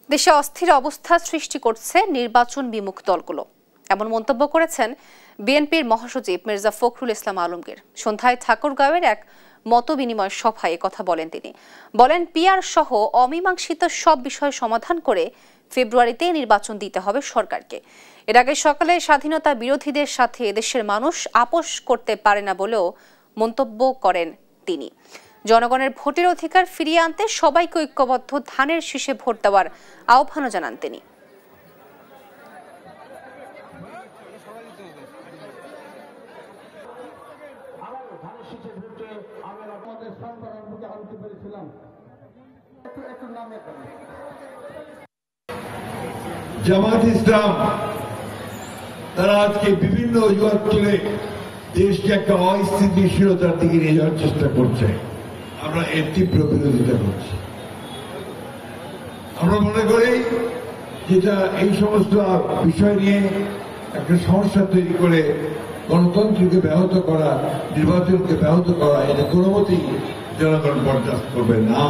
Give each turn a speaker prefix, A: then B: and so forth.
A: দেশে অস্থির অবস্থা সৃষ্টি করছে নির্বাচন বিমুখ দলগুলো, এমন মন্তব্য করেছেন বিএনপির মহাসচিব মির্জা ফখরুল ইসলাম আলমগীর। সন্ধ্যায় ঠাকুরগাঁওয়ের এক মতবিনিময় সভায় কথা বলেন তিনি। বলেন, পিআর সহ অমীমাংসিত সব বিষয় সমাধান করে ফেব্রুয়ারিতে নির্বাচন দিতে হবে সরকারকে। এর আগে সকালে স্বাধীনতা বিরোধীদের সাথে এদেশের মানুষ আপোষ করতে পারে না বলেও মন্তব্য করেন তিনি। জনগণের ভোটের অধিকার ফিরিয়ে আনতে সবাইকে ঐক্যবদ্ধ ধানের শীষে ভোট দেওয়ার আহ্বানও জানান তিনি।
B: জামাত ইসলাম তারা আজকে বিভিন্ন অজুহাত তুলে দেশকে একটা অস্থিতিশীলতার দিকে নিয়ে যাওয়ার চেষ্টা করছে। আমরা এর তীব্র বিরোধিতা করছি। আমরা মনে করি যেটা এই সমস্ত বিষয় নিয়ে একটা সমস্যা তৈরি করে গণতন্ত্রকে ব্যাহত করা, নির্বাচনকে ব্যাহত করা, এটা কোনো মতেই জনগণ বরদাস্ত করবে না।